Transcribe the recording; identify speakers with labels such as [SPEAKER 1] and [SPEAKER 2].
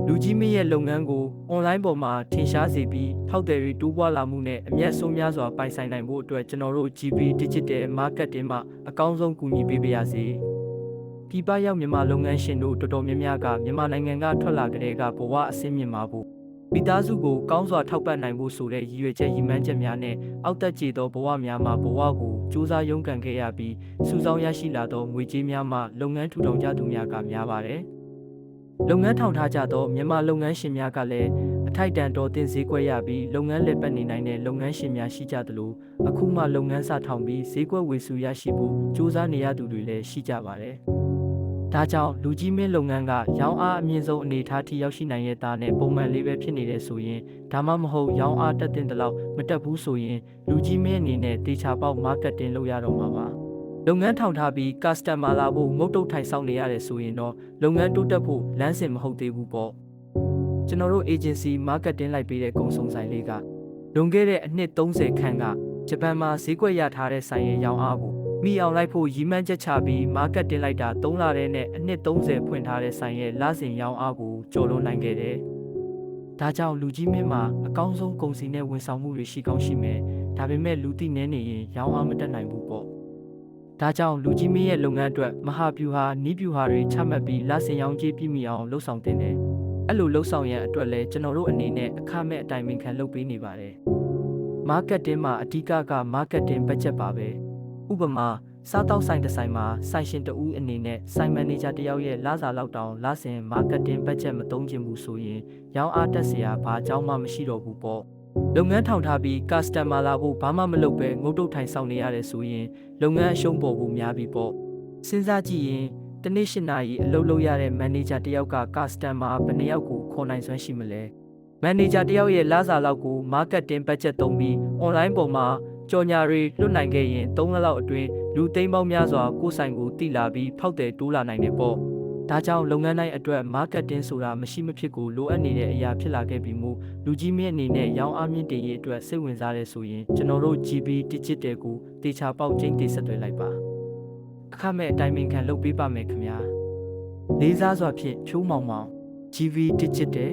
[SPEAKER 1] လူကြီးမင်းရဲ့လုပ်ငန်းကို online ပေါ်မှာထင်ရှားစေပြီးဖောက်သည်တွေတိုးပွားလာမှုနဲ့အမျက်ဆုံးများစွာပိုင်ဆိုင်နိုင်ဖို့အတွက်ကျွန်တော်တို့ GB Digital Marketing မှာအကောင်းဆုံးကူညီပေးပါရစေ။ပြည်ပရောက်မြန်မာလုပ်ငန်းရှင်တို့တော်တော်များများကမြန်မာနိုင်ငံကထွက်လာကြတဲ့ကဘဝအဆင့်မြင့်မှာဖို့မိသားစုကိုကောင်းစွာထောက်ပံ့နိုင်ဖို့ဆိုတဲ့ရည်ရွယ်ချက်ရည်မှန်းချက်များနဲ့အောက်တက်ကျေသောဘဝများမှာဘဝကိုစူးစမ်းရုန်းကန်ခဲ့ရပြီးစုဆောင်းရရှိလာသောငွေကြေးများမှလုပ်ငန်းထူထောင်ကြသူများကများပါတယ်။လုပ်ငန်းထောင်ထားကြသောမြန်မာလုပ်ငန်းရှင်များကလည်းအထိုက်တန်တော်တင်ဈေးကွက်ရပြီးလုပ်ငန်းလည်ပတ်နေနိုင်တဲ့လုပ်ငန်းရှင်များရှိကြသလိုအခုမှလုပ်ငန်းစထောင်ပြီးဈေးကွက်ဝေစုရရှိဖို့စူးစမ်းနေရသူတွေလည်းရှိကြပါတယ်။ဒါကြောင့်လူကြီးမင်းလုပ်ငန်းကရောင်းအားအမြင့်ဆုံးအနေအထားထိရောက်ရှိနိုင်တဲ့သားနဲ့ပုံမှန်လေးပဲဖြစ်နေတဲ့ဆိုရင်ဒါမှမဟုတ်ရောင်းအားတက်တဲ့လောက်မတက်ဘူးဆိုရင်လူကြီးမင်းအနေနဲ့တေချာပေါက် marketing လုပ်ရတော့မှာပါလုပ်ငန်းထောင်ထားပြီး customer လာဖို့ငုတ်တုတ်ထိုင်ဆောင်နေရတယ်ဆိုရင်တော့လုပ်ငန်းတိုးတက်ဖို့လမ်းစဉ်မဟုတ်သေးဘူးပေါ့ကျွန်တော်တို့ agency marketing လိုက်ပေးတဲ့ကုံစုံဆိုင်လေးကလွန်ခဲ့တဲ့အနှစ်30ခန့်ကဂျပန်မှာဈေးကွက်ရထားတဲ့ဆိုင်ရဲ့ရောင်းအားကိုမိအောင်လိုက်ဖို့ရည်မှန်းချက်ချပြီး marketing လိုက်တာ3လတည်းနဲ့အနှစ်30ဖွင့်ထားတဲ့ဆိုင်ရဲ့လစဉ်ရောင်းအားကိုကျော်လွန်နိုင်ခဲ့တယ်။ဒါကြောင့်လူကြီးမင်းမှာအကောင်းဆုံးကုန်စည်နဲ့ဝန်ဆောင်မှုတွေရှိကောင်းရှိမယ်။ဒါပေမဲ့လူသိနေနေရင်ရောင်းအားမတက်နိုင်ဘူးပေါ့။ဒါကြောင့်လူကြီးမင်းရဲ့လုပ်ငန်းအတွက်မဟာဗျူဟာနီးဗျူဟာတွေချမှတ်ပြီးလစဉ်ရောင်းကြေးပြည့်မီအောင်လှုပ်ဆောင်တင်တယ်။အဲ့လိုလှုပ်ဆောင်ရန်အတွက်လည်းကျွန်တော်တို့အနေနဲ့အခမဲ့အတိုင်ပင်ခံလုပ်ပေးနေပါတယ်။ marketing မှာအဓိကက marketing budget ပါပဲ။ဥပမာစားတောက်ဆိုင်တစ်ဆိုင်မှာဆိုင်ရှင်တဦးအနေနဲ့ဆိုင်မန်နေဂျာတယောက်ရဲ့လစာလောက်တောင်လစဉ် marketing budget မသုံးချင်ဘူးဆိုရင်ရောင်းအားတက်စရာဘာအကြောင်းမှမရှိတော့ဘူးပေါ့လုပ်ငန်းထောင်ထားပြီး customer လာဖို့ဘာမှမလုပ်ပဲငုတ်တုတ်ထိုင်ဆောင်နေရတယ်ဆိုရင်လုပ်ငန်းအရှုံးပေါ်ဖို့များပြီပေါ့စဉ်းစားကြည့်ရင်တနေ့8နာရီအလုပ်လုပ်ရတဲ့ manager တယောက်က customer ဘယ်နှယောက်ကိုခေါ်နိုင်စွမ်းရှိမလဲmanager တယောက်ရဲ့လစာလောက်ကို marketing budget သုံးပြီး online ပေါ်မှာကြော်ညာတွေလွတ်နိုင်ခဲ့ရင်3လလောက်အတွင်းလူသိန်းပေါင်းများစွာကိုယ်ဆိုင်ကိုတိလာပြီးဖောက်တယ်တိုးလာနိုင်တယ်ပေါ့ဒါကြောင့်လုပ်ငန်းတိုင်းအတွက် marketing ဆိုတာမရှိမဖြစ်ကိုလိုအပ်နေတဲ့အရာဖြစ်လာခဲ့ပြီးမှလူကြီးမင်းအနေနဲ့ရောင်းအားမြင့်တင်ရေးအတွက်စိတ်ဝင်စားတဲ့ဆိုရင်ကျွန်တော်တို့ GB Digital ကိုတေချာပေါက်ချင်းတိဆက်သွယ်လိုက်ပါအခမဲ့အတိုင်ပင်ခံလုပ်ပေးပါမယ်ခင်ဗျာလေးစားစွာဖြင့်ဖြိုးမောင်မောင် GB Digital